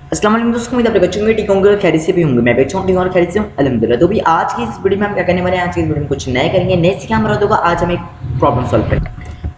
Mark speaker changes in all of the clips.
Speaker 1: अस्सलाम वालेकुम दोस्तों, उम्मीद आप लोग अच्छे होंगे, ठीक होंगे, खैरियत से भी होंगे। मैं भी अच्छा हूँ, ठीक हूँ और खैरियत से हूँ अल्हम्दुलिल्लाह। तो भी आज की इस वीडियो में हम क्या करने वाले हैं, आज की इस वीडियो में कुछ नए करेंगे, नए सीखा हमारा होगा। आज हम एक प्रॉब्लम सॉल्व करेंगे।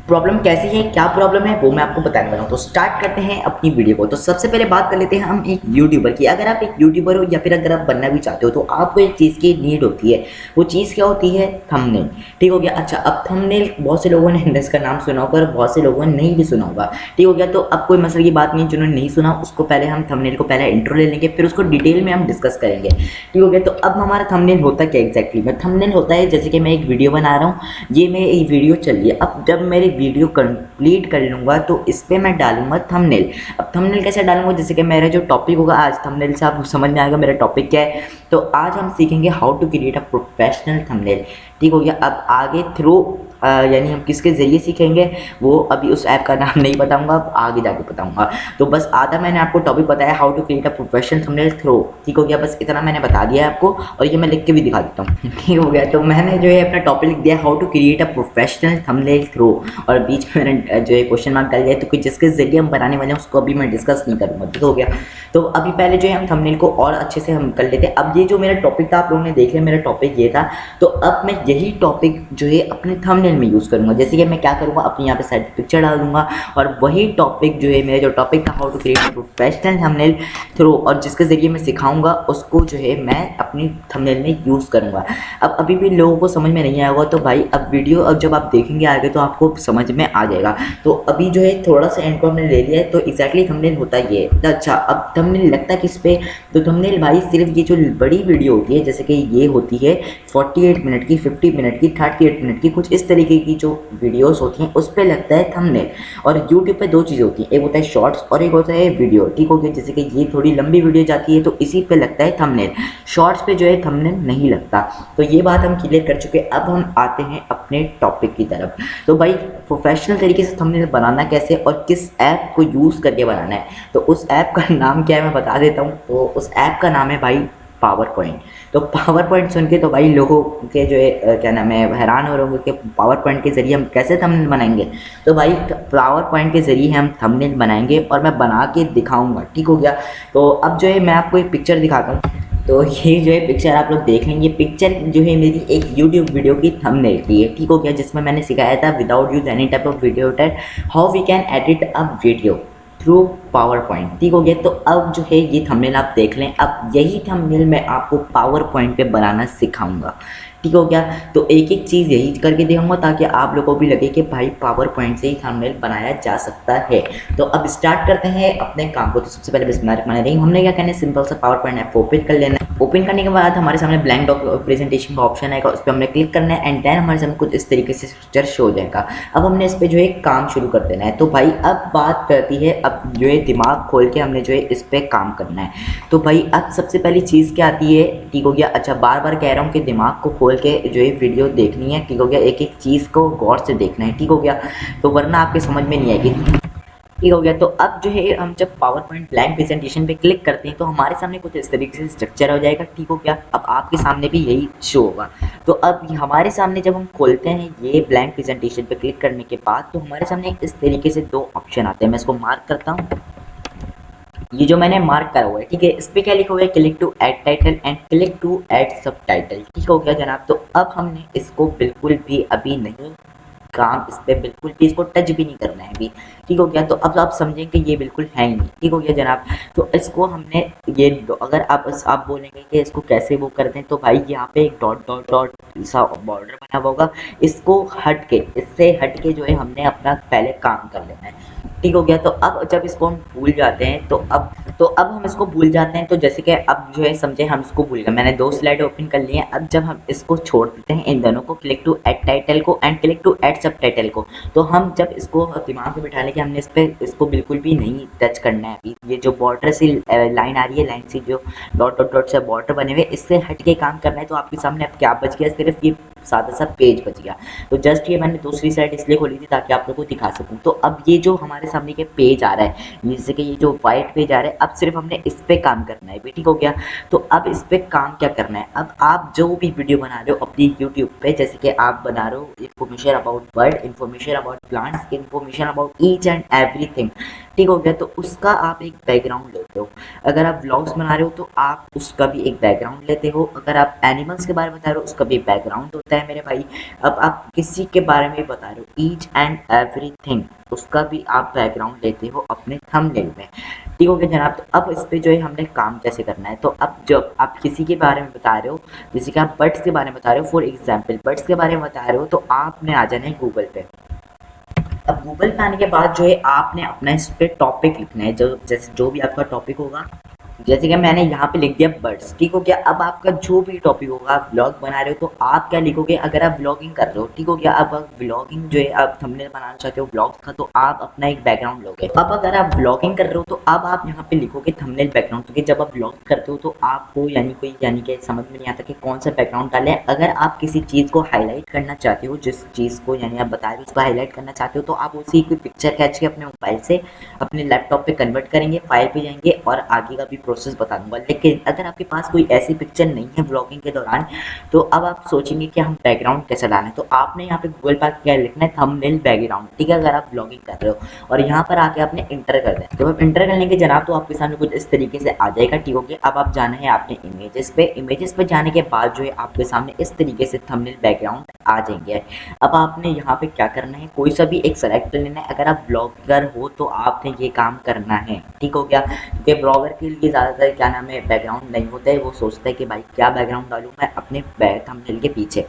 Speaker 1: प्रॉब्लम कैसी है, क्या प्रॉब्लम है, वो मैं आपको बताने वाला हूँ। तो स्टार्ट करते हैं अपनी वीडियो को। तो सबसे पहले बात कर लेते हैं हम एक यूट्यूबर की। अगर आप एक यूट्यूबर हो या फिर अगर आप बनना भी चाहते हो तो आपको एक चीज़ की नीड होती है। वो चीज़ क्या होती है? थंबनेल। ठीक हो गया। अच्छा, अब थंबनेल बहुत से लोगों ने इसका नाम सुना होगा और बहुत से लोगों ने नहीं भी सुना होगा। ठीक हो गया। तो अब कोई मसले की बात नहीं, जिन्होंने नहीं सुना उसको पहले हम थंबनेल को पहले इंट्रो ले लेंगे, फिर उसको डिटेल में हम डिस्कस करेंगे। ठीक हो गया। तो अब हमारा थंबनेल होता क्या एग्जैक्टली में? थंबनेल होता है जैसे कि मैं एक वीडियो बना रहा हूँ, ये मैं एक वीडियो चल रही है। अब जब मेरी वीडियो कंप्लीट कर लूँगा तो इस पर मैं डालूंगा थंबनेल। अब थंबनेल कैसे डालूंगा? जैसे कि मेरा जो टॉपिक होगा आज, थंबनेल से आपको समझ में आएगा मेरा टॉपिक क्या है। तो आज हम सीखेंगे how to create a professional thumbnail. ठीक हो गया। अब आगे थ्रू यानी हम किसके ज़रिए सीखेंगे वो अभी उस ऐप का नाम नहीं बताऊंगा, अब आगे जाके बताऊंगा। तो बस आधा मैंने आपको टॉपिक बताया, how to create a professional thumbnail through. ठीक हो गया, बस इतना मैंने बता दिया है आपको, और ये मैं लिख के भी दिखा देता हूँ। ठीक हो गया। तो मैंने जो है अपना टॉपिक लिख दिया, how to create a professional thumbnail through, और बीच में मैंने जो है क्वेश्चन मार्क डाल दिया। तो कि जिसके ज़रिए हम बनाने वाले हैं उसको अभी मैं डिस्कस नहीं करूँगा। ठीक हो गया। तो अभी पहले जो है हम थंबनेल को और अच्छे से हम कर लेते हैं। अब ये जो मेरा टॉपिक था, आप लोगों ने देख लिया, मेरा टॉपिक ये था। तो अब मैं यही टॉपिक जो है अपने थंबनेल में यूज़ करूँगा। जैसे कि मैं क्या करूँगा, अपनी यहाँ पे साइड पिक्चर डाल दूँगा, और वही टॉपिक जो है मेरा जो टॉपिक था, how to create professional thumbnail through, और जिसके ज़रिए मैं सिखाऊंगा उसको जो है मैं अपनी थंबनेल में यूज़ करूँगा। अब अभी भी लोगों को समझ में नहीं आया होगा, तो भाई अब वीडियो अब जब आप देखेंगे आगे तो आपको समझ में आ जाएगा। तो अभी जो है थोड़ा सा एंड को हमने ले लिया है। तो एग्जैक्टली थंबनेल होता ये है। तो अच्छा, अब थंबनेल लगता है किस पे? तो थंबनेल भाई सिर्फ ये जो बड़ी वीडियो होती है, जैसे कि ये होती है 48 मिनट की, 50 मिनट की, 38 मिनट की, कुछ इस तरीके की जो वीडियोस होती हैं उस पर लगता है थंबनेल। और यूट्यूब पे दो चीज़ें होती हैं, एक होता है शॉर्ट्स और एक होता है वीडियो। ठीक हो गया। जैसे कि ये थोड़ी लंबी वीडियो जाती है तो इसी पे लगता है थंबनेल, शॉर्ट्स पे जो है थंबनेल नहीं लगता। तो ये बात हम क्लियर कर चुके। अब हम आते हैं अपने टॉपिक की तरफ। तो भाई प्रोफेशनल तरीके से थंबनेल बनाना कैसे और किस ऐप को यूज़ करके बनाना है, तो उस ऐप का नाम क्या है मैं बता देता हूँ। तो उस ऐप का नाम है भाई पावर पॉइंट। तो पावर पॉइंट सुन के तो भाई लोगों के जो है क्या नाम है, हैरान हो रहे होंगे कि पावर पॉइंट के ज़रिए हम कैसे थंबनेल बनाएंगे। तो भाई पावर पॉइंट के ज़रिए हम थंबनेल बनाएंगे और मैं बना के दिखाऊंगा। ठीक हो गया। तो अब जो है मैं आपको एक पिक्चर दिखाता हूँ। तो ये जो है पिक्चर आप लोग देख लेंगे। पिक्चर जो है मेरी एक यूट्यूब वीडियो की थंबनेल की है। ठीक हो गया। जिसमें मैंने सिखाया था without use any type of video editor, how we can edit a video through PowerPoint. ठीक हो गया। तो अब जो है ये थंबनेल आप देख लें। अब यही थंबनेल मैं आपको पावर पॉइंट पे बनाना सिखाऊंगा। ठीक हो गया। तो एक एक चीज़ यही करके दिखाऊंगा ताकि आप लोगों को भी लगे कि भाई पावर पॉइंट से ही थंबनेल बनाया जा सकता है। तो अब स्टार्ट करते हैं अपने काम को। तो सबसे पहले बिस्मिल्लाहिर्रहमानिर्रहीम, हमने क्या करना है, सिंपल सा पावर पॉइंट ऐप ओपन कर लेना है। ओपन करने के बाद हमारे सामने ब्लैंक डॉक प्रेजेंटेशन का ऑप्शन आएगा, उस पर हमने क्लिक करना है एंड देन हमारे सामने कुछ इस तरीके से स्ट्रक्चर शो हो जाएगा। अब हमने इस पर जो है काम शुरू कर देना है। तो भाई अब बात करती है, अब जो है दिमाग खोल के हमने जो है इस पर काम करना है। तो भाई अब सबसे पहली चीज़ क्या आती है? ठीक हो गया। अच्छा, बार बार कह रहा हूँ कि दिमाग को खोल के जो है वीडियो देखनी है। ठीक हो गया। एक एक चीज़ को गौर से देखना है। ठीक हो गया। तो वरना आपके समझ में नहीं आएगी। ठीक हो गया। तो अब जो है हम जब पावर पॉइंट ब्लैंक प्रेजेंटेशन पे क्लिक करते हैं तो हमारे सामने कुछ इस तरीके से स्ट्रक्चर हो जाएगा। ठीक हो गया। अब आपके सामने भी यही शो होगा। तो अब हमारे सामने जब हम खोलते हैं ये ब्लैंक प्रेजेंटेशन पे क्लिक करने के बाद, तो हमारे सामने इस तरीके से दो ऑप्शन आते हैं। मैं इसको मार्क करता हूँ। ये जो मैंने मार्क करा हुआ है, ठीक है, इस पे क्या लिखा हुआ है, click to add title and click to add subtitle. ठीक हो गया जनाब। तो अब हमने इसको बिल्कुल भी अभी नहीं काम, इस पर बिल्कुल भी इसको टच भी नहीं करना है अभी। ठीक हो गया। तो अब आप समझेंगे ये बिल्कुल है ही नहीं। ठीक हो गया जनाब। तो इसको हमने ये अगर आप बोलेंगे कि इसको कैसे वो कर दें, तो भाई यहाँ पे एक डॉट डॉट डॉट सा बॉर्डर बना हुआ होगा, इसको हट के, इससे हट के जो है हमने अपना पहले काम कर लेना है। ठीक हो गया। तो अब जब इसको हम भूल जाते हैं तो अब हम इसको भूल जाते हैं। तो जैसे कि अब जो है समझे हम इसको भूल गए, मैंने दो स्लाइड ओपन कर लिए हैं। अब जब हम इसको छोड़ देते हैं इन दोनों को, क्लिक टू ऐड टाइटल को एंड क्लिक टू ऐड सब टाइटल को, तो हम जब इसको दिमाग में बिठा लें कि हमने इस पर इसको बिल्कुल भी नहीं टच करना है अभी। ये जो बॉर्डर से लाइन आ रही है, लाइन से जो डॉट डॉट डॉट से बॉर्डर बने हुए, इससे हट के काम करना है। तो आपके सामने अब क्या बच गया, सिर्फ ये सादा सा पेज बच गया। तो जस्ट ये मैंने दूसरी साइड इसलिए खोली थी ताकि आप लोगों को दिखा सकूं। तो अब ये जो हमारे सामने के पेज आ रहा है, जैसे कि ये जो वाइट पेज आ रहा है, अब सिर्फ हमने इस पे काम करना है। ठीक हो गया। तो अब इस पे काम क्या करना है, अब आप जो भी वीडियो बना रहे हो अपनी यूट्यूब पे, जैसे कि आप बना रहे हो information about bird, information about plants, information about each and everything. ठीक हो गया। तो उसका आप एक बैकग्राउंड लो। सकते हो। अगर आप व्लॉग्स बना रहे हो तो आप उसका भी एक बैकग्राउंड लेते हो। अगर आप एनिमल्स के बारे में बता रहे हो उसका भी एक बैकग्राउंड होता है मेरे भाई। अब आप किसी के बारे में बता रहे हो ईच एंड एवरीथिंग, उसका भी आप बैकग्राउंड लेते हो अपने थंबनेल में। ठीक हो गया जनाब। तो अब इस पे जो है हमने काम कैसे करना है, तो अब जब आप किसी के बारे में बता रहे हो, जैसे कि आप बर्ड्स के बारे में बता रहे हो, फॉर एग्जाम्पल बर्ड्स के बारे में बता रहे हो, तो आपने आ जाना है गूगल पे। अब गूगल पे आने के बाद जो है आपने अपना इस पे टॉपिक लिखना है, जो जैसे जो भी आपका टॉपिक होगा, जैसे कि मैंने यहाँ पे लिख दिया बर्ड्स। ठीक हो गया। अब आपका जो भी टॉपिक होगा, आप व्लॉग बना रहे हो तो आप क्या लिखोगे, अगर आप व्लॉगिंग कर रहे हो, ठीक हो गया। अब व्लॉगिंग जो है आप थंबनेल बनाना चाहते हो व्लॉग्स का, तो आप अपना एक बैकग्राउंड लोगे। अब अगर आप व्लॉगिंग कर रहे हो तो अब आप यहाँ पे लिखोगे थंबनेल बैकग्राउंड, क्योंकि जब आप व्लॉग करते हो तो आपको यानी कि समझ में नहीं आता कि कौन सा बैकग्राउंड डाले। अगर आप किसी चीज़ को हाईलाइट करना चाहते हो, जिस चीज़ को यानी आप बता रहे हो उसको हाईलाइट करना चाहते हो, तो आप उसी की पिक्चर खींच के अपने मोबाइल से अपने लैपटॉप पे कन्वर्ट करेंगे, फाइल पे जाएंगे और आगे का भी प्रोसेस बता दूंगा। लेकिन अगर आपके पास कोई ऐसी पिक्चर नहीं है ब्लॉगिंग के दौरान, तो अब आप सोचेंगे कि हम बैकग्राउंड कैसे लाना है, तो आपने यहाँ पे गूगल पर क्या लिखना है, थंबनेल बैकग्राउंड। ठीक है, अगर आप ब्लॉगिंग कर रहे हो और यहाँ पर आके आपने इंटर कर देना। जब आप इंटर कर लेंगे जनाब तो आपके सामने कुछ इस तरीके से आ जाएगा। ठीक हो गया। अब आप जाना है आपने इमेजेस पे। इमेजेस पे जाने के बाद जो है आपके सामने इस तरीके से थंबनेल बैकग्राउंड आ जाएंगे। अब आपने यहाँ पे क्या करना है, कोई सा भी एक सेलेक्ट कर लेना है। अगर आप ब्लॉगर हो तो आपने ये काम करना है। ठीक हो गया। क्योंकि ब्लॉगर के लिए ज़्यादातर क्या नाम है बैकग्राउंड नहीं होता है, वो सोचता है कि भाई क्या बैकग्राउंड डालूँ मैं अपने थंबनेल के पीछे।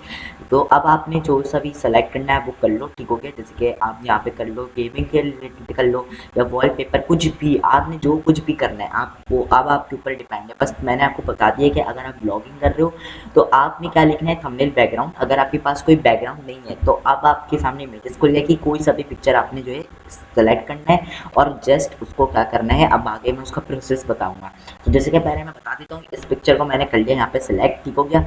Speaker 1: तो अब आपने जो सा भी सेलेक्ट करना है वो कर लो। ठीक हो गया। जैसे कि आप यहाँ पे कर लो गेमिंग के रिलेटेड कर लो, या वॉलपेपर, कुछ भी आपने जो कुछ भी करना है आपको, अब आपके ऊपर डिपेंड है। बस मैंने आपको बता दिया कि अगर आप ब्लॉगिंग कर रहे हो तो आपने क्या लिखना है, थंबनेल बैकग्राउंड। अगर आपके पास कोई बैकग्राउंड नहीं है तो अब आपके सामने इमेजेस खुल जाएगी, कोई सा भी पिक्चर आपने जो है सेलेक्ट करना है और जस्ट उसको क्या करना है, अब आगे मैं उसका प्रोसेस बताऊंगा। तो जैसे कि पहले मैं बता देता हूँ, इस पिक्चर को मैंने कर लिया यहाँ पे सिलेक्ट। ठीक हो गया।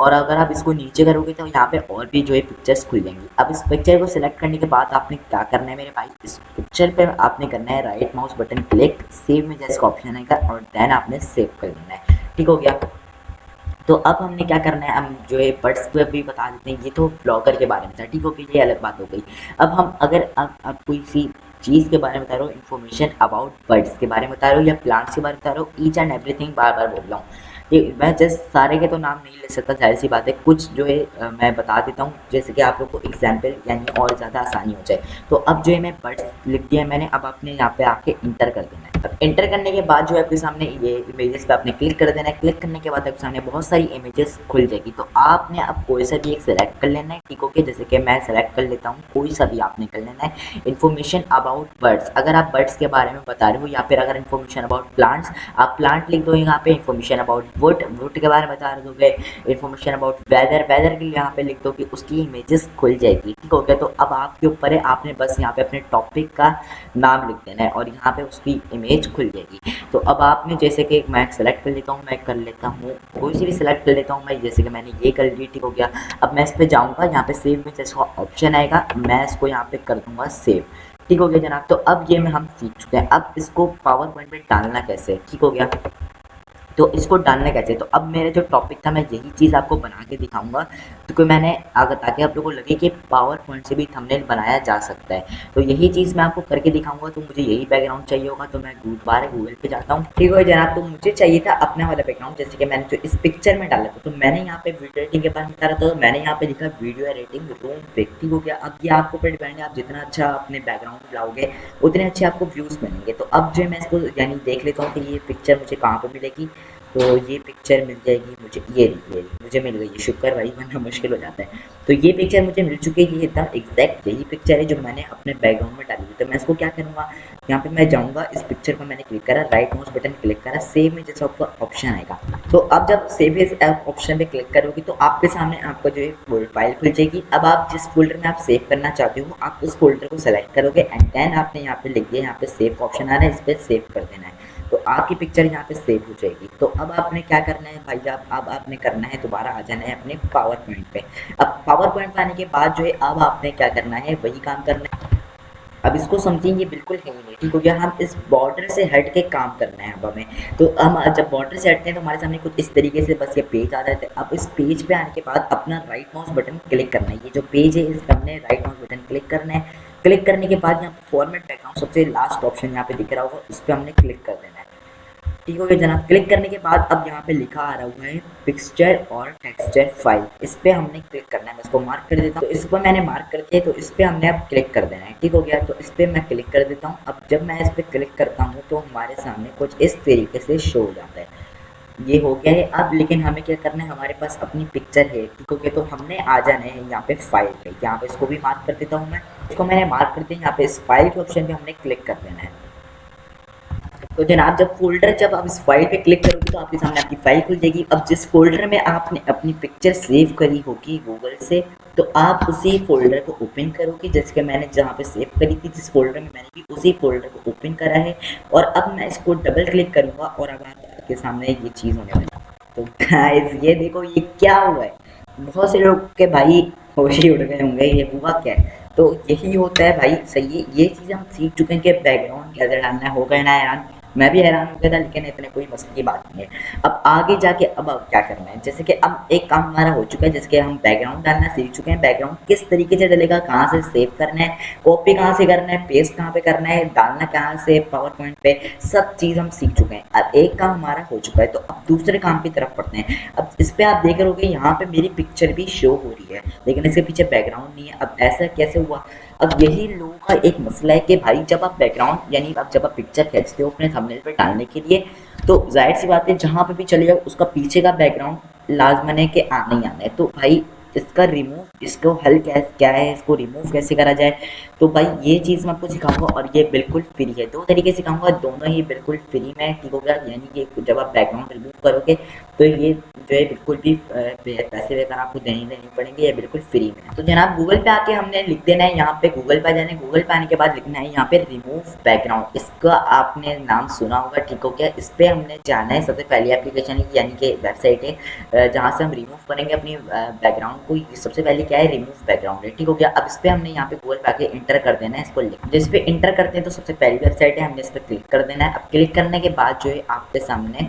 Speaker 1: और अगर आप इसको नीचे करोगे तो यहाँ पे और भी जो है पिक्चर्स खुल जाएंगी। अब इस पिक्चर को सिलेक्ट करने के बाद आपने क्या करना है मेरे भाई, इस पिक्चर पे आपने करना है right mouse button click, save में जैसे ऑप्शन आएगा और देन आपने सेव कर देना है। ठीक हो गया। तो अब हमने क्या करना है, हम जो है बर्ड्स पे भी बता देते हैं। ये तो ब्लॉगर के बारे में था। ठीक हो गया, ये अलग बात हो गई। अब हम अगर आप कोई सी चीज़ के बारे में बता रहे हो, इन्फॉर्मेशन अबाउट बर्ड्स के बारे में बता रहे हो या प्लांट्स के बारे में बता रहे हो, ईच एंड एवरीथिंग बार बार बोल रहा हूँ। ये मैं जस्ट सारे के तो नाम नहीं ले सकता, जाहिर सी बात है। कुछ जो है मैं बता देता हूँ जैसे कि आप लोग को एग्जाम्पल यानी और ज़्यादा आसानी हो जाए। तो अब जो है मैं बर्ड्स लिख दिया मैंने। अब आपने यहाँ पे आके इंटर कर देना है। अब इंटर करने के बाद जो है आपके सामने ये इमेजेस पे आपने क्लिक कर देना है। क्लिक करने के बाद आपके सामने बहुत सारी इमेजेस खुल जाएगी। तो आपने अब कोई सा भी एक सेलेक्ट कर लेना है। ठीक हो गया। जैसे कि मैं सेलेक्ट कर लेता हूँ, कोई सा भी आपने कर लेना है। इन्फॉर्मेशन अबाउट बर्ड्स, अगर आप बर्ड्स के बारे में बता रहे हो, या फिर अगर इन्फॉर्मेशन अबाउट प्लांट्स, आप प्लांट लिख दो यहाँ पे। इन्फॉर्मेशन अबाउट वुड के बारे में बता दोगे। इन्फॉर्मेशन अबाउट वेदर के लिए यहाँ पे लिख दो कि उसकी इमेजेस खुल जाएगी। ठीक हो गया। तो अब आपके ऊपर है, आपने बस यहाँ पे अपने टॉपिक का नाम लिख देना है और यहाँ पे उसकी इमेज खुल जाएगी। तो अब आपने जैसे कि मैं सेलेक्ट कर लेता हूँ, मैं कर लेता हूँ कोई सी भी सिलेक्ट कर लेता हूँ मैं, जैसे कि मैंने ये कर ली। ठीक हो गया। अब मैं इस पर जाऊँगा, यहाँ पे सेव में जैसा ऑप्शन आएगा, मैं इसको यहाँ पे कर दूँगा सेव। ठीक हो गया जनाब। तो अब ये में हम सीख चुके हैं। अब इसको पावर पॉइंट में डालना कैसे, ठीक हो गया। तो इसको डालना कैसे, तो अब मेरे जो टॉपिक था मैं यही चीज़ आपको बना के दिखाऊंगा, तो कि मैंने अगर ताकि आप लोगों को लगे कि पावर पॉइंट से भी थंबनेल बनाया जा सकता है, तो यही चीज़ मैं आपको करके दिखाऊंगा। तो मुझे यही बैकग्राउंड चाहिए होगा, तो मैं दोबारा गूगल पे जाता हूँ। ठीक है जनाब। तो मुझे चाहिए था अपना वाला बैकग्राउंड, जैसे कि मैंने जो इस पिक्चर में डाला था, तो मैंने यहाँ पे वीडियो एडिटिंग के बारे में बता रहा था, तो मैंने यहाँ पे लिखा वीडियो एडिटिंग रूम पिक। ठीक हो गया। अब ये आपको ऊपर डिपेंड है, आप जितना अच्छा अपने बैकग्राउंड लाओगे उतने अच्छे आपको व्यूज़ मिलेंगे। तो अब जो मैं इसको यानी देख लेता हूँ कि ये पिक्चर मुझे कहाँ पर मिलेगी। तो ये पिक्चर मिल जाएगी मुझे, ये मुझे मिल गई है, शुक्र भाई, वरना मुश्किल हो जाता है। तो ये पिक्चर मुझे मिल चुकी है, ये एकदम एग्जैक्ट यही पिक्चर है जो मैंने अपने बैकग्राउंड में डाली थी। तो मैं इसको क्या करूँगा, यहाँ पे मैं जाऊँगा, इस पिक्चर को मैंने क्लिक करा, राइट माउस बटन क्लिक करा, सेव में जैसा आपका ऑप्शन आएगा। तो अब जब सेव इस ऑप्शन पे क्लिक करोगे तो आपके सामने आपका जो है फाइल खुल जाएगी। अब आप जिस फोल्डर में आप सेव करना चाहते हो, आप उस फोल्डर को सेलेक्ट करोगे एंड देन आपने यहाँ पे लिख दिया, यहाँ पे सेव का ऑप्शन आ रहा है, इस पर सेव कर देना है। तो आपकी पिक्चर यहाँ पे सेव हो जाएगी। तो अब आपने क्या करना है भाई, अब आपने करना है दोबारा आ जाना है अपने पावर पॉइंट पे। अब पावर पॉइंट पे आने के बाद जो है अब आपने क्या करना है, वही काम करना है। अब इसको समझेंगे बिल्कुल है ही नहीं। ठीक हो गया। हम इस बॉर्डर से हट के काम करना है अब हमें। तो हम जब बॉर्डर से हटते हैं तो हमारे सामने कुछ इस तरीके से बस ये पेज आ जाता है। अब इस पेज पे आने के बाद अपना राइट माउस बटन क्लिक करना है, ये जो पेज है इस पर हमने राइट माउस बटन क्लिक करना है। क्लिक करने के बाद यहाँ पे फॉर्मेट बैकग्राउंड सबसे लास्ट ऑप्शन यहाँ पे दिख रहा होगा, इस पर हमने क्लिक कर देना है। ठीक हो गया जनाब। क्लिक करने के बाद अब यहाँ पे लिखा आ रहा हुआ है पिक्चर और टेक्सचर फाइल, इस पे हमने क्लिक करना है। मैं इसको मार्क कर देता हूँ, तो इस पर मैंने मार्क करके तो इस पे हमने अब क्लिक कर देना है। ठीक हो गया, तो इस पे मैं क्लिक कर देता हूँ। अब जब मैं इस पे क्लिक करता हूँ तो हमारे सामने कुछ इस तरीके से शो हो जाता है। ये हो गया है अब, लेकिन हमें क्या करना है, हमारे पास अपनी पिक्चर है। ठीक हो गया, तो हमने आ जाना है यहाँ पे फाइल पे। यहाँ पे इसको भी मार्क कर देता हूँ मैं, इसको मैंने मार्क कर दिया। यहाँ पे इस फाइल के ऑप्शन पे हमने क्लिक कर देना है। तो जनाब जब आप इस फाइल पे क्लिक करोगे तो आपके सामने आपकी फाइल खुल जाएगी। अब जिस फोल्डर में आपने अपनी पिक्चर सेव करी होगी गूगल से, तो आप उसी फोल्डर को ओपन करोगे। जैसे कि मैंने जहाँ पे सेव करी थी, जिस फोल्डर में, मैंने भी उसी फोल्डर को ओपन करा है। और अब मैं इसको डबल क्लिक करूँगा और अब आपके सामने ये चीज़ होने वाली है। तो गाइस ये देखो ये क्या हुआ है। बहुत से लोग के भाई होश ही उड़ गए होंगे, ये हुआ क्या है। तो यही होता है भाई, सही है। ये चीज़ हम सीख चुके हैं कि बैकग्राउंड कैसे डालना है। हो गए ना हैरान, मैं भी हैरान हो गया था, लेकिन इतने कोई मसले की बात नहीं है। अब आगे जाके अब क्या करना है, जैसे कि अब एक काम हमारा हो चुका है, जैसे कि हम बैकग्राउंड डालना सीख चुके हैं। बैकग्राउंड किस तरीके से डलेगा, कहाँ से सेव करना है, कॉपी कहाँ से करना है, पेस्ट कहाँ पे करना है, डालना कहाँ से पावर पॉइंट पे, सब चीज़ हम सीख चुके हैं। अब एक काम हमारा हो चुका है, तो अब दूसरे काम की तरफ पढ़ते हैं। अब इस पे आप देख रहे हो यहाँ पे मेरी पिक्चर भी शो हो रही है, लेकिन इसके पीछे बैकग्राउंड नहीं है। अब ऐसा कैसे हुआ। अब यही लोगों का एक मसला है कि भाई जब आप बैकग्राउंड यानी अब जब आप पिक्चर खींचते हो अपने थंबनेल पे डालने के लिए, तो जाहिर सी बात है जहाँ पे भी चले जाओ उसका पीछे का बैकग्राउंड लाजमन है कि आना ही आना है। तो भाई इसका रिमूव, इसको हल क्या है, इसको रिमूव कैसे करा जाए, तो भाई ये चीज़ मैं आपको सिखाऊंगा। और ये बिल्कुल फ्री है, दो तरीके सिखाऊंगा, दोनों ही बिल्कुल फ्री में। ठीक हो गया, यानी कि जब आप बैकग्राउंड रिमूव करोगे तो ये जो है बिल्कुल भी पैसे वगैरह आपको देने नहीं पड़ेंगे, ये बिल्कुल फ्री में। तो जनाब गूगल पे आके हमने लिख देना है, यहाँ पे गूगल पे जाना है। गूगल पे आने के बाद लिखना है यहाँ पे रिमूव बैकग्राउंड, इसका आपने नाम सुना होगा। ठीक हो गया, इस पर हमने जाना है। सबसे पहली एप्लीकेशन है यानी कि वेबसाइट है जहाँ से हम रिमूव करेंगे अपनी बैकग्राउंड को। सबसे पहले क्या है, रिमूव बैकग्राउंड है। ठीक हो गया, अब इस पर हमने यहाँ पे गूगल पे आके इंटर कर देना है, इसको लिख। जिस पे इंटर करते हैं तो सबसे पहली वेबसाइट है, हमने इस पर क्लिक कर देना है। अब क्लिक करने के बाद जो है आपके सामने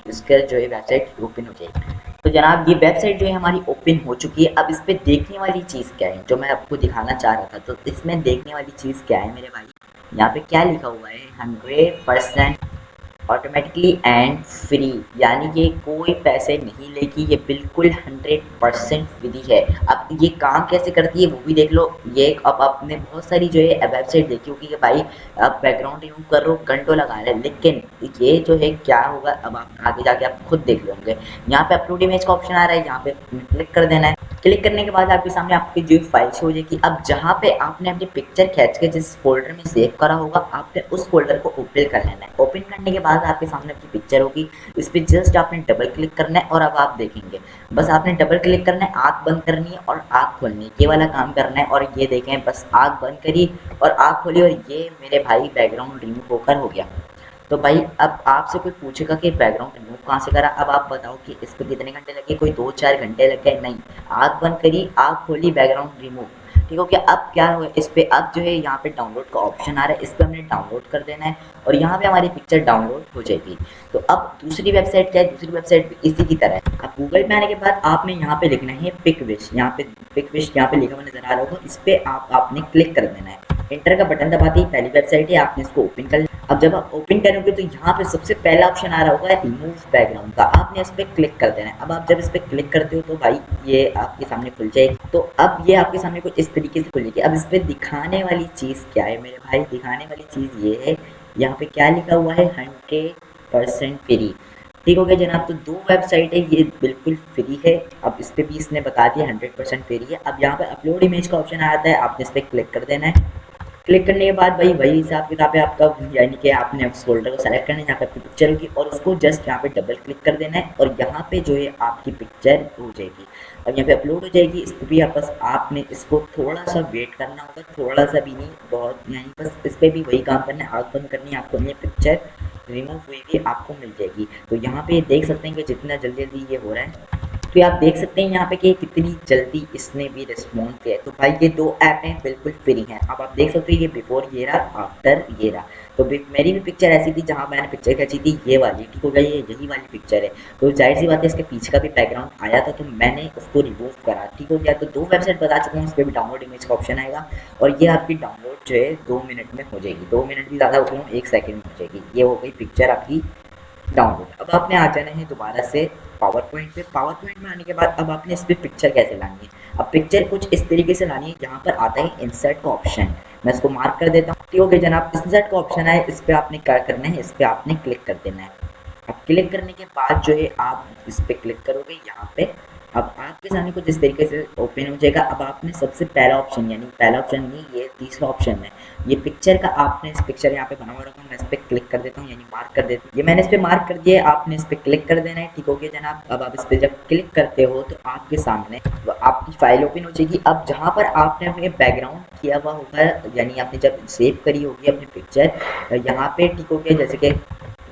Speaker 1: इसका जो है वेबसाइट ओपन हो जाएगी। तो जनाब ये वेबसाइट जो है हमारी ओपन हो चुकी है। अब इस पे देखने वाली चीज़ क्या है, जो मैं आपको दिखाना चाह रहा था, तो इसमें देखने वाली चीज़ क्या है मेरे भाई, यहाँ पे क्या लिखा हुआ है, 100% ऑटोमेटिकली एंड फ्री, यानी कि कोई पैसे नहीं लेगी, ये बिल्कुल 100% फ्री है। अब ये काम कैसे करती है वो भी देख लो। ये अब आपने बहुत सारी जो है वेबसाइट देखी होगी कि भाई आप बैकग्राउंड रिमूव कर लो, घंटों लगा रहे हैं, लेकिन ये जो है क्या होगा, अब आप आगे जाके आप खुद देख लेंगे। यहाँ पे अपलोड इमेज का ऑप्शन आ रहा है, यहाँ पे क्लिक कर देना है। क्लिक करने के बाद आपके सामने आपकी जो फाइल शो हो जाएगी। अब जहाँ पे आपने अपनी पिक्चर खींच के जिस फोल्डर में सेव करा होगा, आपने उस फोल्डर को ओपन कर लेना है। ओपन करने के बाद आपके सामने आपकी पिक्चर होगी, इस पर जस्ट आपने डबल क्लिक करना है और अब आप देखेंगे। बस आपने डबल क्लिक करना है, आँख बंद करनी है और आँख खोलनी है, ये वाला काम करना है। और ये देखें, बस आँख बंद करी और आँख खोली और ये मेरे भाई बैकग्राउंड रिमूव होकर हो गया। तो भाई अब आपसे कोई पूछेगा कि बैकग्राउंड रिमूव कहाँ से करा, अब आप बताओ कि इस पर कितने घंटे लगे, कोई 2-4 घंटे लग गए? नहीं, आँख बंद करी, आँख खोली, बैकग्राउंड रिमूव। ठीक हो गया। अब क्या हुआ, इस पे अब जो है यहाँ पे डाउनलोड का ऑप्शन आ रहा है, इस पर हमने डाउनलोड कर देना है और यहाँ पे हमारी पिक्चर डाउनलोड हो जाएगी। तो अब दूसरी वेबसाइट क्या है, दूसरी वेबसाइट भी इसी की तरह है। अब गूगल पे आने के बाद आपने यहाँ पे लिखना है पिकविश, यहाँ पे पिकविश यहाँ पे लिखा हुआ नजर आ रहा होगा, इस पे आपने क्लिक कर देना है। एंटर का बटन दबाते ही पहली वेबसाइट है, आपने इसको ओपन कर लिया। अब जब आप ओपन करोगे तो यहाँ पे सबसे पहला ऑप्शन आ रहा होगा रिमूव बैकग्राउंड का, आपने इस पर क्लिक कर देना है। अब आप जब इस पर क्लिक करते हो तो भाई ये आपके सामने खुल जाएगी। तो अब ये आपके सामने कुछ इस तरीके से खुलेगी। अब इस पर दिखाने वाली चीज़ क्या है मेरे भाई, दिखाने वाली चीज़ ये है, यहाँ पे क्या लिखा हुआ है, 100% फ्री। ठीक हो गया जनाब। तो दो वेबसाइट है, ये बिल्कुल फ्री है। अब इस पर भी इसने बता दिया 100% फ्री है। अब यहाँ पे अपलोड इमेज का ऑप्शन आता है, आपने इस पर क्लिक कर देना है। क्लिक करने के बाद भाई वही हिसाब किताब है आपका, यानी कि आपने उस फोल्डर को सेलेक्ट करना है, यहाँ पे आपकी पिक्चर होगी और उसको जस्ट यहाँ पे डबल क्लिक कर देना है और यहाँ पे जो है आपकी पिक्चर हो जाएगी। अब यहाँ पे अपलोड हो जाएगी। इस पर भी बस आपने इसको थोड़ा सा वेट करना होगा, थोड़ा सा भी नहीं, बहुत, यानी बस इस पर भी वही काम करना है, आँख बंद करनी है, आपको अपनी पिक्चर रिमूव हुई भी आपको मिल जाएगी। तो यहाँ पे देख सकते हैं कि जितना जल्दी जल्दी ये हो रहा है, तो आप देख सकते हैं यहाँ पे कि कितनी जल्दी इसने भी रिस्पॉन्ड किया है। तो भाई ये दो ऐप हैं, बिल्कुल फ्री हैं। अब आप देख सकते हो ये बिफोर ये रहा, आफ्टर ये रहा। तो मेरी भी पिक्चर ऐसी थी जहाँ मैंने पिक्चर खींची थी, ये वाली। ठीक हो गया, ये यही वाली पिक्चर है। तो जाहिर सी बात है इसके पीछे का भी बैकग्राउंड आया था, तो मैंने उसको रिमूव करा। ठीक हो गया। तो दो वेबसाइट बता चुका हूँ, उस पर भी डाउनलोड इमेज का ऑप्शन आएगा और ये आपकी डाउनलोड जो है 2 मिनट में हो जाएगी। 2 मिनट भी ज़्यादा हो गया, 1 सेकेंड में हो जाएगी। ये हो गई पिक्चर आपकी डाउनलोड। अब आपने आ जाना है दोबारा से पावर पॉइंट पे। पावर पॉइंट में आने के बाद अब आपने इस पर पिक्चर कैसे लानी है। अब पिक्चर कुछ इस तरीके से लानी है, यहाँ पर आता है इंसर्ट का ऑप्शन, मैं इसको मार्क कर देता हूँ। ठीक हो गया जनाब, इंसर्ट का ऑप्शन है, इस पर आपने क्या करना है, इस पर आपने क्लिक कर देना है। अब क्लिक करने के बाद जो है आप इस पर क्लिक करोगे यहाँ पे, अब आपके सामने कुछ इस तरीके से ओपन हो जाएगा। अब आपने सबसे पहला ऑप्शन, यानी पहला ऑप्शन नहीं, ये तीसरा ऑप्शन है, ये पिक्चर का, आपने इस पिक्चर यहाँ पे बना हुआ रखा, मैं इस पर क्लिक कर देता हूँ, यानी मार्क कर देता हूँ। ये मैंने इस पर मार्क कर दिया, आपने इस पर क्लिक कर देना है। ठीक हो गया जनाब। अब आप इस पर जब क्लिक करते हो तो आपके सामने आपकी फाइल ओपन हो जाएगी। अब जहाँ पर आपने अपने बैकग्राउंड किया हुआ होगा, यानी आपने जब सेव करी होगी अपनी पिक्चर, यहाँ पे ठीक हो गया, जैसे कि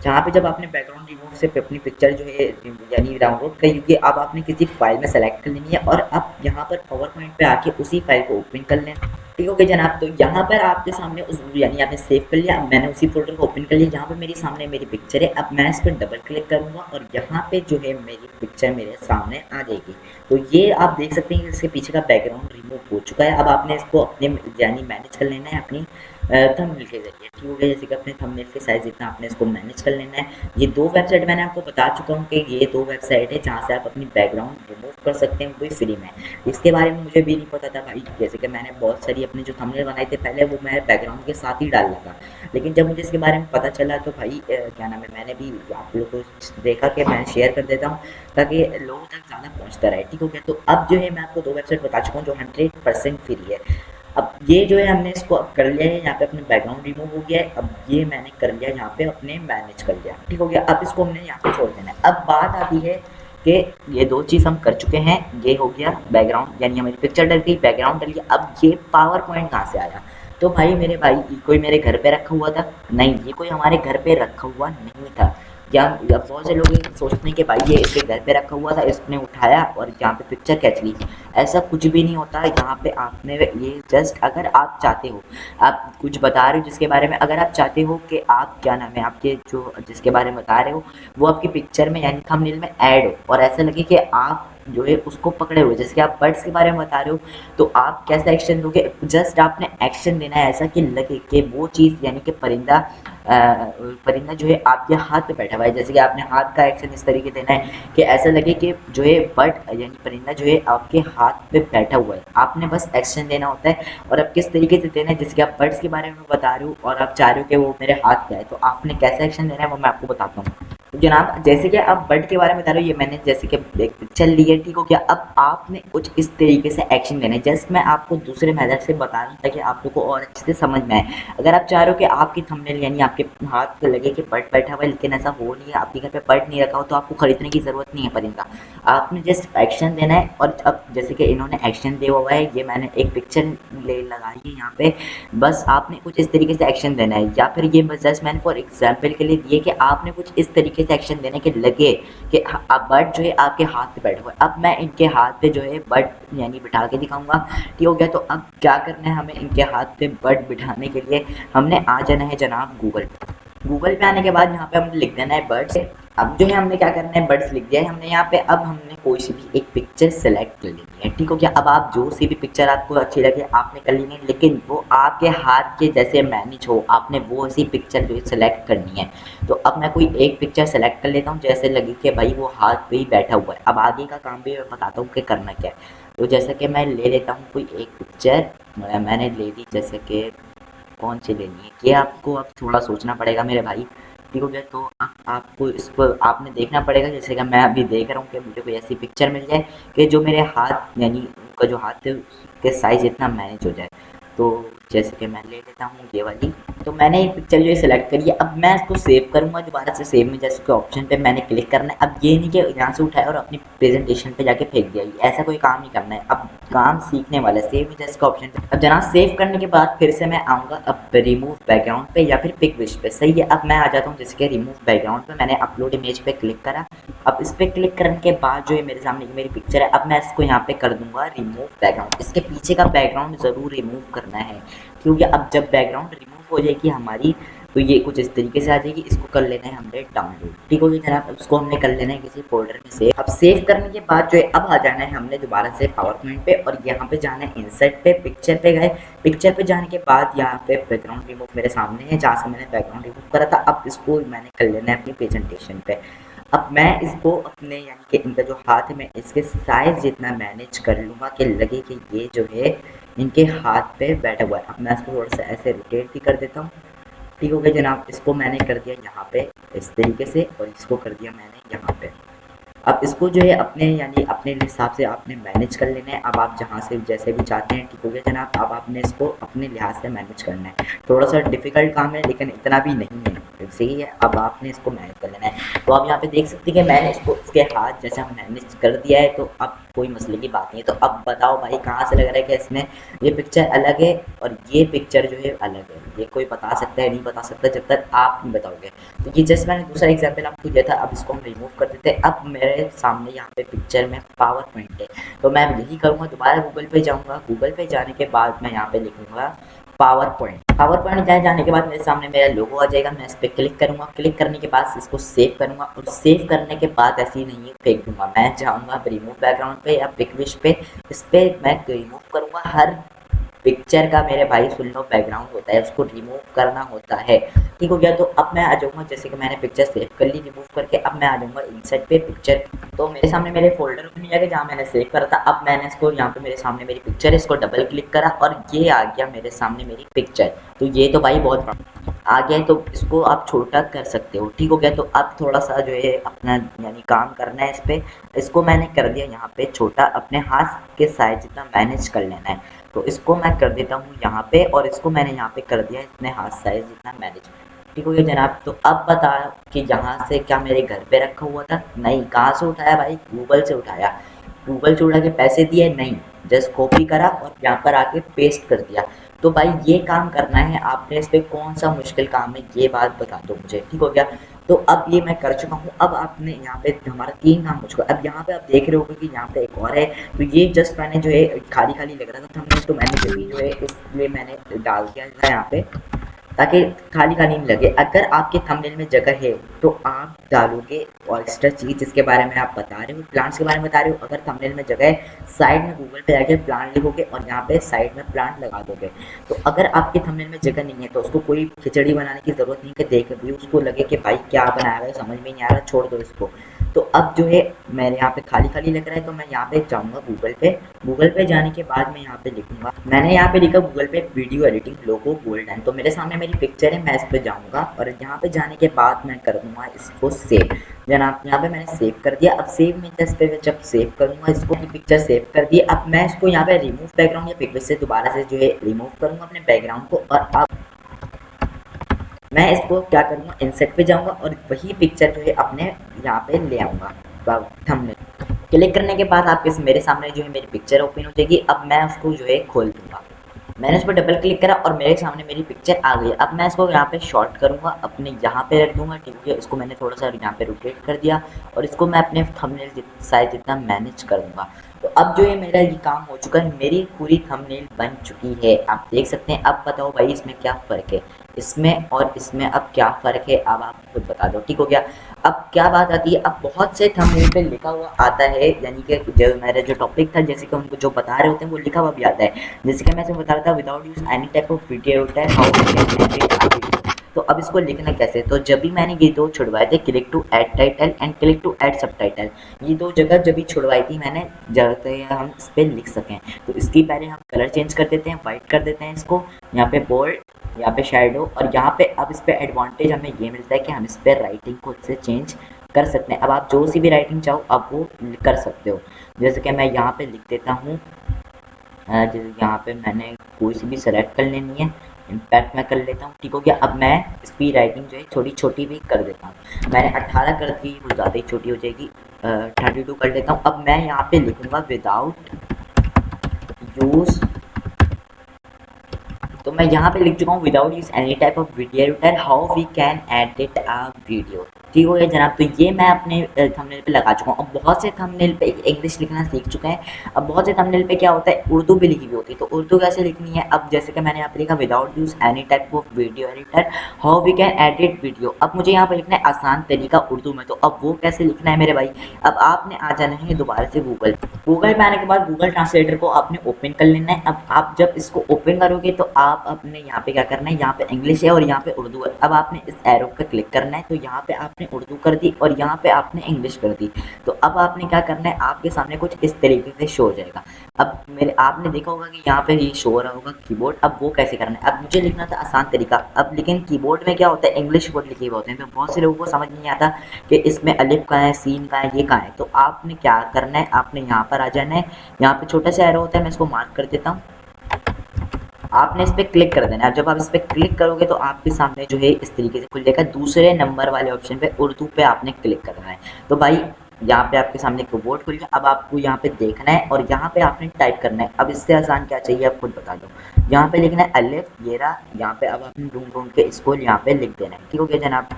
Speaker 1: जहाँ पे जब आपने बैकग्राउंड रिमूव से अपनी पिक्चर जो है यानी डाउनलोड करी होगी, अब आपने किसी फाइल में सेलेक्ट कर लेनी है और अब यहाँ पर पावर पॉइंट पे आके उसी फाइल को ओपन कर लेना। ठीक हो गया जनाब। तो यहाँ पर आपके सामने उस, यानी आपने सेव कर लिया, मैंने उसी फोल्डर को ओपन कर लिया जहाँ पे मेरे सामने मेरी पिक्चर है। अब मैं इस पर डबल क्लिक करूँगा और यहाँ पे जो है मेरी पिक्चर मेरे सामने आ जाएगी। तो ये आप देख सकते हैं कि इसके पीछे का बैकग्राउंड रिमूव हो चुका है। अब आपने इसको अपने यानी मैनेज कर लेना है अपनी थंबनेल के जरिए। ठीक हो गया, जैसे कि अपने थंबनेल के साइज इतना आपने इसको मैनेज कर लेना है। ये दो वेबसाइट मैंने आपको बता चुका हूँ कि ये दो वेबसाइट है जहाँ से आप अपनी बैकग्राउंड रिमूव कर सकते हैं, कोई फ्री में। इसके बारे में मुझे भी नहीं पता था भाई, जैसे कि मैंने बहुत सारी अपने जो थंबनेल बनाए थे पहले, वो मैं बैकग्राउंड के साथ ही डाल लगा, लेकिन जब मुझे इसके बारे में पता चला तो भाई क्या नाम है, मैंने भी आप लोगों को देखा कि मैं शेयर कर देता हूँ ताकि लोगों तक ज़्यादा पहुँचता रहे। ठीक हो गया। तो अब जो है मैं आपको दो वेबसाइट बता चुका हूँ जो 100% फ्री है। अब ये जो है हमने इसको अब कर लिया है, यहाँ पे अपने बैकग्राउंड रिमूव हो गया है। अब ये मैंने कर लिया यहाँ पे अपने मैनेज कर लिया। ठीक हो गया। अब इसको हमने यहाँ पे छोड़ देना है। अब बात आती है कि ये दो चीज़ हम कर चुके हैं, ये हो गया बैकग्राउंड, यानी हमारी पिक्चर डल गई, बैकग्राउंड डल गया। अब ये पावर पॉइंट कहाँ से आया, तो भाई मेरे भाई कोई मेरे घर पे रखा हुआ था? नहीं, ये कोई हमारे घर पे रखा हुआ नहीं था। या बहुत से लोग ये सोचते हैं कि भाई ये इसके घर पे रखा हुआ था, इसने उठाया और यहाँ पे पिक्चर खींच ली। ऐसा कुछ भी नहीं होता। यहाँ पे आपने ये जस्ट, अगर आप चाहते हो, आप कुछ बता रहे हो जिसके बारे में, अगर आप चाहते हो कि आप क्या नाम है आपके जो जिसके बारे में बता रहे हो वो आपकी पिक्चर में यानी थंबनेल में ऐड हो और ऐसा लगे कि आप जो है उसको पकड़े हुए, जैसे कि आप बर्ड्स के बारे में बता रहे हो, तो आप कैसा एक्शन दोगे? जस्ट आपने एक्शन देना है ऐसा कि लगे कि वो चीज़ यानी कि परिंदा परिंदा जो है आपके हाथ पे बैठा हुआ है। जैसे कि आपने हाथ का एक्शन इस तरीके देना है कि ऐसा लगे कि जो है बर्ड यानी परिंदा जो है आपके हाथ पे बैठा हुआ है। आपने बस एक्शन देना होता है। और अब किस तरीके से देना है, जैसे कि आप बर्ड्स के बारे में बता रहे हो और आप चाह रहे हो कि वो मेरे हाथ पे है, तो आपने कैसा एक्शन देना है वो मैं आपको बताता हूँ। तो जनाब जैसे कि आप बर्ड के बारे में बता रहे हो, ये मैंने जैसे कि एक पिक्चर ली है। ठीक हो गया। अब आपने कुछ इस तरीके से एक्शन देना है। जस्ट मैं आपको दूसरे मेथड से बता रहा हूँ ताकि आप लोग को और अच्छे से समझ में आए। अगर आप चाह रहे हो कि आपकी थंबनेल यानी आपके हाथ पे लगे कि बर्ड बैठा हुआ है, लेकिन ऐसा हो नहीं है, आपके घर पे बर्ड नहीं रखा हो, तो आपको खरीदने की ज़रूरत नहीं है परिंदा। आपने जस्ट एक्शन देना है। और अब जैसे कि इन्होंने एक्शन दिया हुआ है, ये मैंने एक पिक्चर ले लगाई है यहाँ पे, बस आपने कुछ इस तरीके से एक्शन देना है। या फिर ये जस्ट मैंने फॉर एग्जाम्पल के लिए दिए कि आपने कुछ इस तरीके से एक्शन देना है कि लगे कि अब बर्ड जो है आपके हाथ पे बैठा हुआ है। अब मैं इनके हाथ पे जो है बर्ड यानी बिठा के दिखाऊंगा। ठीक हो गया। तो अब क्या करना है हमें, इनके हाथ पे बर्ड बिठाने के लिए हमने आ जाना है जनाब गूगल पे। गूगल पे आने के बाद यहाँ पे हमने लिख देना है बर्ड्स। अब जो है हमने क्या करना है, बर्ड्स लिख दिया है हमने यहाँ पे। अब हमने कोई सी भी एक पिक्चर सेलेक्ट कर लेनी है। ठीक हो गया। अब आप जो सी भी पिक्चर आपको अच्छी लगे आपने कर लेनी है, लेकिन वो आपके हाथ के जैसे मैनेज हो, आपने वो सी पिक्चर जो है सेलेक्ट करनी है। तो अब मैं कोई एक पिक्चर सेलेक्ट कर लेता हूँ जैसे लगे कि भाई वो हाथ पे ही बैठा हुआ है। अब आगे का काम भी मैं बताता हूँ कि करना क्या है। तो जैसे कि मैं ले लेता हूँ कोई एक पिक्चर, मैंने ले ली, जैसे कि कौन सी लेनी है ये आपको अब थोड़ा सोचना पड़ेगा मेरे भाई। ठीक हो गया। तो आपको इस पर आपने देखना पड़ेगा, जैसे कि मैं अभी देख रहा हूँ कि मुझे कोई ऐसी पिक्चर मिल जाए कि जो मेरे हाथ यानी उनका जो हाथ है उसके साइज इतना मैनेज हो जाए। तो जैसे कि मैं ले लेता हूँ ये वाली। तो मैंने एक पिक्चर जो है सिलेक्ट करी है। अब मैं इसको सेव करूँगा दोबारा से। सेव में जैसे कि ऑप्शन पे मैंने क्लिक करना है। अब ये नहीं कि यहाँ से उठाया और अपनी प्रेजेंटेशन पे जाके फेंक दिया, ऐसा कोई काम नहीं करना है। अब काम सीखने वाला है। सेव में जैसे का ऑप्शन पे अब जनाब सेव करने के बाद फिर से मैं आऊँगा अब रिमूव बैकग्राउंड पे या फिर पिक विश पे। सही है। अब मैं आ जाता हूँ जैसे कि रिमूव बैकग्राउंड पे, मैंने अपलोड इमेज पे क्लिक करा। अब इस पर क्लिक करने के बाद जो है मेरे सामने मेरी पिक्चर है। अब मैं इसको यहाँ पे कर दूंगा रिमूव बैकग्राउंड। इसके पीछे का बैकग्राउंड ज़रूर रिमूव करना है, क्योंकि अब जब बैकग्राउंड रिमूव हो जाएगी हमारी तो ये कुछ इस तरीके से आ जाएगी। इसको कर लेना है हमने डाउनलोड, ठीक हो गया जनाब। अब इसको हमने कर लेना है किसी फोल्डर में सेव। अब सेव करने के बाद जो है अब आ जाना है हमने दोबारा से पावर पॉइंट पे, और यहाँ पे जाना है इंसर्ट पे, पिक्चर पे गए। पिक्चर पे जाने के बाद यहाँ पे बैकग्राउंड रिमूव मेरे सामने है, जहाँ से मैंने बैकग्राउंड रिमूव करा था। अब इसको मैंने कर लेना है अपनी प्रेजेंटेशन पे। अब मैं इसको अपने यानी कि इनका जो हाथ है मैं इसके साइज जितना मैनेज कर लूँगा कि लगे कि ये जो है इनके हाथ पे बैठा हुआ है। अब मैं इसको थोड़ा सा ऐसे रोटेट भी कर देता हूँ, ठीक हो गया जनाब। इसको मैंने कर दिया यहाँ पे इस तरीके से, और इसको कर दिया मैंने यहाँ पे। अब इसको जो है अपने यानी अपने हिसाब से आपने मैनेज कर लेना है। अब आप जहाँ से जैसे भी चाहते हैं, ठीक हो गया जनाब। अब आपने इसको अपने लिहाज से मैनेज करना है। थोड़ा सा डिफिकल्ट काम है लेकिन इतना भी नहीं है, सही है। अब आपने इसको मैनेज कर लेना है। तो आप यहाँ पे देख सकते हैं कि मैंने इसको इसके हाथ जैसा मैनेज कर दिया है, तो अब कोई मसले की बात नहीं है। तो अब बताओ भाई कहाँ से लग रहा है कि इसमें ये पिक्चर अलग है और ये पिक्चर जो है अलग है। ये कोई बता सकता है नहीं बता सकता जब तक आप नहीं बताओगे। तो ये जैसे मैंने दूसरा एग्जाम्पल आपको दिया था। अब इसको हम रिमूव कर देते हैं। अब मेरे सामने यहाँ पे पिक्चर में पावर पॉइंट है, तो मैं यही करूँगा, दोबारा गूगल पे जाऊँगा। गूगल पे जाने के बाद मैं यहाँ पे लिखूँगा पावर पॉइंट। पावर पॉइंट जाने के बाद मेरे सामने मेरा लोगो आ जाएगा। मैं इस पर क्लिक करूँगा। क्लिक करने के बाद इसको सेव करूँगा, और सेव करने के बाद ऐसे ही नहीं फेंक दूँगा। मैं जाऊँगा रिमूव बैकग्राउंड पे या पिक विश पे, इस पर मैं रिमूव करूँगा। हर पिक्चर का मेरे भाई सुन लो बैकग्राउंड होता है, उसको रिमूव करना होता है, ठीक हो गया। तो अब मैं आ जाऊँगा, जैसे कि मैंने पिक्चर सेव कर ली रिमूव करके। अब मैं आ जाऊँगा इंसर्ट पे पिक्चर। तो मेरे सामने मेरे फोल्डर ओपन हो जाएगा जहाँ मैंने सेव करा था। अब मैंने इसको यहाँ पे मेरे सामने मेरी पिक्चर है, इसको डबल क्लिक करा और ये आ गया मेरे सामने मेरी पिक्चर। तो ये तो भाई बहुत आ गया है, तो इसको आप छोटा कर सकते हो, ठीक हो गया। तो अब थोड़ा सा जो है अपना यानी काम करना है इस पर। इसको मैंने कर दिया यहाँ पे छोटा, अपने हाथ के साइज जितना मैनेज कर लेना है। तो इसको मैं कर देता हूँ यहाँ पे, और इसको मैंने यहाँ पे कर दिया अपने हाथ साइज जितना मैनेज, ठीक हो गया जनाब। तो अब बता कि यहाँ से क्या मेरे घर पे रखा हुआ था? नहीं। कहाँ से उठाया भाई? गूगल से उठाया। गूगल से उठा के पैसे दिए? नहीं, जस्ट कॉपी करा और यहाँ पर आके पेस्ट कर दिया। तो भाई ये काम करना है आपने, इस पर कौन सा मुश्किल काम है ये बात बता दो मुझे, ठीक हो गया। तो अब ये मैं कर चुका हूँ। अब आपने यहाँ पे हमारा 3 काम हो चुका। अब यहाँ पे आप देख रहे होगे कि यहाँ पे एक और है। तो ये जस्ट मैंने जो है खाली खाली लग रहा था हमने, तो मैंने जल्दी जो है इसलिए मैंने डाल दिया था यहाँ पे, ताकि खाली खाली नहीं लगे। अगर आपके थंबनेल में जगह है तो आप डालोगे और एक्स्ट्रा चीज़ जिसके बारे में आप बता रहे हो, प्लांट्स के बारे में बता रहे हो। अगर थंबनेल में जगह है, साइड में गूगल पे जाके प्लांट लिखोगे और यहाँ पे साइड में प्लांट लगा दोगे। तो अगर आपके थंबनेल में जगह नहीं है तो उसको कोई खिचड़ी बनाने की ज़रूरत नहीं कि देख भी उसको लगे कि भाई क्या बनाया है, समझ में नहीं आ रहा, छोड़ दो इसको। तो अब जो है मेरे यहाँ पे खाली खाली लग रहा है, तो मैं यहाँ पे जाऊँगा गूगल पे। गूगल पे जाने के बाद मैं यहाँ पे लिखूँगा, मैंने यहाँ पे लिखा गूगल पे वीडियो एडिटिंग लोगो गोल्डन। तो मेरे सामने मेरी पिक्चर है, मैं इस पर जाऊँगा और यहाँ पे जाने के बाद मैं कर दूँगा इसको सेव। जनाब यहाँ पे मैंने सेव कर दिया। अब सेव में इस पे जब सेव करूँगा इसको, पिक्चर सेव कर दिया। अब मैं इसको यहाँ पे रिमूव बैकग्राउंड या पिक से दोबारा से जो है रिमूव करूँगा अपने बैकग्राउंड को। और अब मैं इसको क्या करूँगा, इंसर्ट पे जाऊँगा और वही पिक्चर जो है अपने यहाँ पे ले आऊँगा थंबनेल। क्लिक करने के बाद आपके मेरे सामने जो है मेरी पिक्चर ओपन हो जाएगी। अब मैं उसको जो है खोल दूँगा। मैंने इस पर डबल क्लिक करा और मेरे सामने मेरी पिक्चर आ गई। अब मैं इसको यहाँ पे शॉर्ट करूँगा, अपने यहाँ पे रख दूँगा, ठीक है। इसको मैंने थोड़ा सा यहाँ पे रोटेट कर दिया और इसको मैं अपने थंबनेल साइज जितना मैनेज कर दूँगा। तो अब जो है मेरा ये काम हो चुका है, मेरी पूरी थंबनेल बन चुकी है, आप देख सकते हैं। अब बताओ भाई इसमें क्या फ़र्क है, इसमें और इसमें अब क्या फ़र्क है, अब आप खुद बता दो, ठीक हो गया। अब क्या बात आती है, अब बहुत से थंबनेल पे लिखा हुआ आता है, यानी कि जो मेरा जो टॉपिक था, जैसे कि उनको जो बता रहे होते हैं वो लिखा हुआ भी आता है। जैसे कि मैं इसमें बता रहा था without use any type of video तो अब इसको लिखना कैसे, तो जब भी मैंने ये दो छुड़वाए थे, click to add title and click to add subtitle, ये दो जगह जब भी छुड़वाई थी मैंने, जरूरत है हम इस पर लिख सकें। तो इसकी पहले हम कलर चेंज कर देते हैं, वाइट कर देते हैं इसको, यहाँ पे बोल्ड, यहाँ पे शैडो, और यहाँ पे अब इस पर एडवांटेज हमें ये मिलता है कि हम इस पर राइटिंग खुद से चेंज कर सकते हैं। अब आप जो सी भी राइटिंग चाहो अब वो कर सकते हो। जैसे कि मैं यहाँ पे लिख देता हूँ, जैसे यहाँ पे मैंने कोई सी भी सेलेक्ट कर लेनी है, इम्पैक्ट मैं कर लेता हूँ, ठीक हो गया। अब मैं इसकी राइटिंग जो है थोड़ी छोटी भी कर देता हूँ, मैंने 18 कर दी, वो ज़्यादा ही छोटी हो जाएगी, 32 कर देता हूँ। अब मैं यहाँ पे लिखूँगा विदाउट यूज़, तो मैं यहाँ पे लिख चुका हूँ without use any type of video editor how we can edit a video, ठीक हो गया जनाब। तो ये मैं अपने थंबनेल पे लगा चुका हूँ। अब बहुत से थंबनेल पे इंग्लिश लिखना सीख चुके हैं। अब बहुत से थंबनेल पे क्या होता है, उर्दू भी लिखी हुई होती है। तो उर्दू कैसे लिखनी है, अब जैसे कि मैंने यहाँ पे लिखा without use any type of video editor how we can edit video. अब मुझे यहाँ पे लिखना है आसान तरीका उर्दू में। तो अब वो कैसे लिखना है मेरे भाई, अब आपने आ जाना है दोबारा से गूगल पे आने के बाद गूगल ट्रांसलेटर को आपने ओपन कर लेना है। अब आप जब इसको ओपन करोगे तो आप अपने यहाँ पे क्या करना है, यहाँ पे इंग्लिश है और यहाँ पे उर्दू है। अब आपने इस एरो पे क्लिक करना है, तो यहाँ पे आपने उर्दू कर दी और यहाँ पे आपने इंग्लिश कर दी। तो अब आपने क्या करना है, आपके सामने कुछ इस तरीके से शो हो जाएगा। अब मेरे आपने देखा होगा कि यहाँ पे ये शो हो रहा होगा कीबोर्ड। अब वो कैसे करना है, अब मुझे लिखना था आसान तरीका। अब लेकिन कीबोर्ड में क्या होता है, इंग्लिश वर्ड लिखे हुए होते हैं, तो बहुत से लोगों को समझ नहीं आता कि इसमें अलिफ कहाँ है, सीन कहाँ है, ये कहाँ है। तो आपने क्या करना है, आपने यहाँ पर आ जाना है। यहाँ पे छोटा सा एरो होता है, मैं इसको मार्क कर देता हूँ। आपने इस पर क्लिक कर देना है। जब आप इस पर क्लिक करोगे तो आपके सामने जो है इस तरीके से खुल जाएगा। दूसरे नंबर वाले ऑप्शन पे उर्दू पे आपने क्लिक करना है। तो भाई यहाँ पे आपके सामने कीबोर्ड खुल गया। अब आपको यहाँ पे देखना है और यहाँ पे आपने टाइप करना है। अब इससे आसान क्या चाहिए आप खुद बता दो। यहाँ पे लिखना है अलिफ ये रहा, यहाँ पे अब आपने ढूंढ ढूंढ के इसको यहाँ पे लिख देना है। ठीक हो गया जनाब।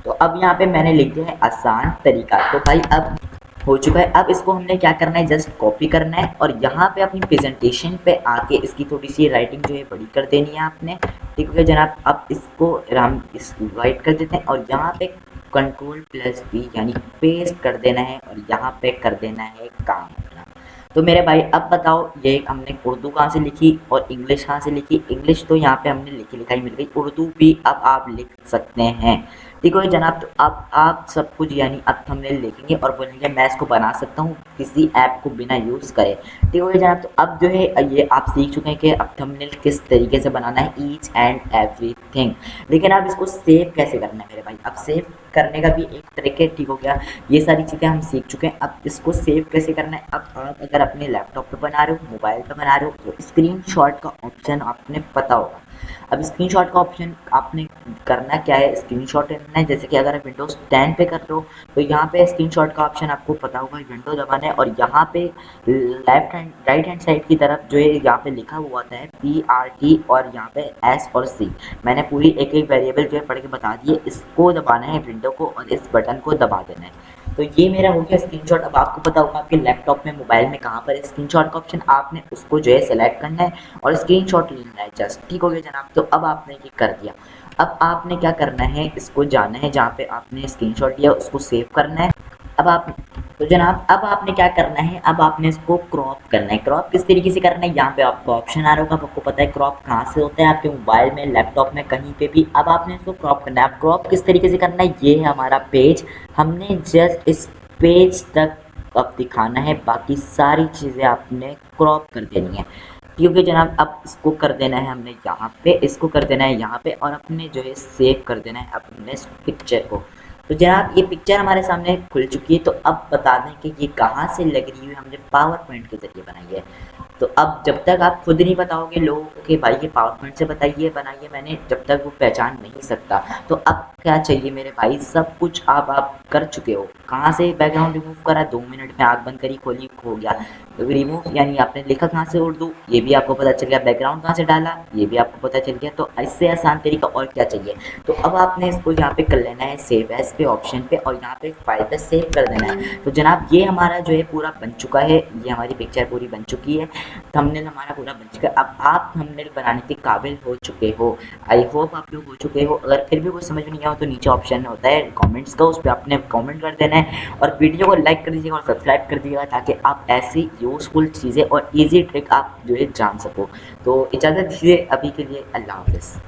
Speaker 1: तो अब यहाँ पे मैंने लिख दिया है आसान तरीका। तो भाई अब हो चुका है। अब इसको हमने क्या करना है, जस्ट कॉपी करना है और यहाँ पे अपनी प्रेजेंटेशन पे आके इसकी थोड़ी सी राइटिंग जो है बड़ी कर देनी है आपने। ठीक है जनाब। अब इसको हम इस राइट कर देते हैं और यहाँ पे Ctrl+V यानी पेस्ट कर देना है और यहाँ पे कर देना है काम अपना। तो मेरे भाई अब बताओ, ये हमने उर्दू कहाँ से लिखी और इंग्लिश कहाँ से लिखी। इंग्लिश तो यहाँ पे हमने लिखी लिखाई मिल गई, उर्दू भी अब आप लिख सकते हैं। ठीक है जनाब। तो अब आप सब कुछ यानी अब थंबनेल देखेंगे और बोलेंगे मैं इसको बना सकता हूँ किसी ऐप को बिना यूज़ करे। ठीक है जनाब। तो अब जो है ये आप सीख चुके हैं कि अब थंबनेल किस तरीके से बनाना है, ईच एंड एवरीथिंग। लेकिन अब इसको सेव कैसे करना है मेरे भाई, अब सेव करने का भी एक तरीके। ठीक हो गया, ये सारी चीज़ें हम सीख चुके हैं। अब इसको सेव कैसे करना है, अब आप अगर अपने लैपटॉप पे बना रहे हो, मोबाइल पे बना रहे हो, तो स्क्रीनशॉट का ऑप्शन आपने पता होगा। अब स्क्रीनशॉट का ऑप्शन आपने करना क्या है, स्क्रीनशॉट लेना है। जैसे कि अगर आप विंडोज 10 पे कर रहे हो तो यहाँ पे स्क्रीनशॉट का ऑप्शन आपको पता होगा, विंडो दबाना है और यहाँ पे राइट हैंड साइड की तरफ जो है यहाँ पे लिखा हुआ आता है PRT और यहाँ पे S और C। मैंने पूरी एक एक वेरिएबल जो है पढ़ के बता दिए। इसको दबाना है विंडो को और इस बटन को दबा देना है। तो ये मेरा हो गया स्क्रीनशॉट। अब आपको पता होगा आपके लैपटॉप में, मोबाइल में कहाँ पर है स्क्रीनशॉट का ऑप्शन, आपने उसको जो है सेलेक्ट करना है और स्क्रीनशॉट लेना है जस्ट। ठीक हो गया जनाब। तो अब आपने ये कर दिया। अब आपने क्या करना है, इसको जाना है जहाँ पे आपने स्क्रीनशॉट लिया उसको सेव करना है। अब आप तो जनाब अब आपने क्या करना है, अब आपने इसको क्रॉप करना है। क्रॉप किस तरीके से करना है, यहाँ पे आपको ऑप्शन आ रहा होगा, आपको पता है क्रॉप कहाँ से होता है, आपके मोबाइल में, लैपटॉप में, कहीं पे भी। अब आपने इसको क्रॉप करना है। अब क्रॉप किस तरीके से करना है, ये है हमारा पेज, हमने जस्ट इस पेज तक अब दिखाना है, बाकी सारी चीज़ें आपने क्रॉप कर देनी है। क्योंकि जनाब अब इसको कर देना है हमने यहाँ पे, इसको कर देना है यहाँ पे और अपने जो है सेव कर देना है अपने पिक्चर को। तो जनाब ये पिक्चर हमारे सामने खुल चुकी है। तो अब बता दें कि ये कहाँ से लग रही है, हमने पावर पॉइंट के ज़रिए बनाई है। तो अब जब तक आप खुद नहीं बताओगे लोगों को कि भाई ये पावर पॉइंट से बताइए बनाइए मैंने, जब तक वो पहचान नहीं सकता। तो अब क्या चाहिए मेरे भाई, सब कुछ आप कर चुके हो। कहाँ से बैकग्राउंड रिमूव करा, 2 मिनट में आँख बंद करी खोली हो गया रिमूव, यानी आपने लिखा कहाँ से उर्दू, ये भी आपको पता चल गया। बैकग्राउंड कहाँ से डाला, ये भी आपको पता चल गया। तो इससे आसान तरीका और क्या चाहिए। तो अब आपने इसको यहाँ पे कर लेना है सेव एज पे ऑप्शन पे और यहाँ पे फाइल पे सेव कर देना है। तो जनाब ये हमारा जो है पूरा बन चुका है, ये हमारी पिक्चर पूरी बन चुकी है, थंबनेल हमारा पूरा बन चुका है। अब आप थंबनेल बनाने के काबिल हो चुके हो। आई होप आप लोग हो चुके हो। अगर फिर भी कुछ समझ में नहीं आया तो नीचे ऑप्शन होता है कमेंट्स का, उस पर आपने कमेंट कर देना है और वीडियो को लाइक कर दीजिएगा और सब्सक्राइब कर दीजिएगा ताकि आप ऐसी यूज़फुल चीज़ें और ईजी ट्रिक आप जो है जान सको। तो इजाज़त दीजिए अभी के लिए, अल्लाह हाफ़िज़।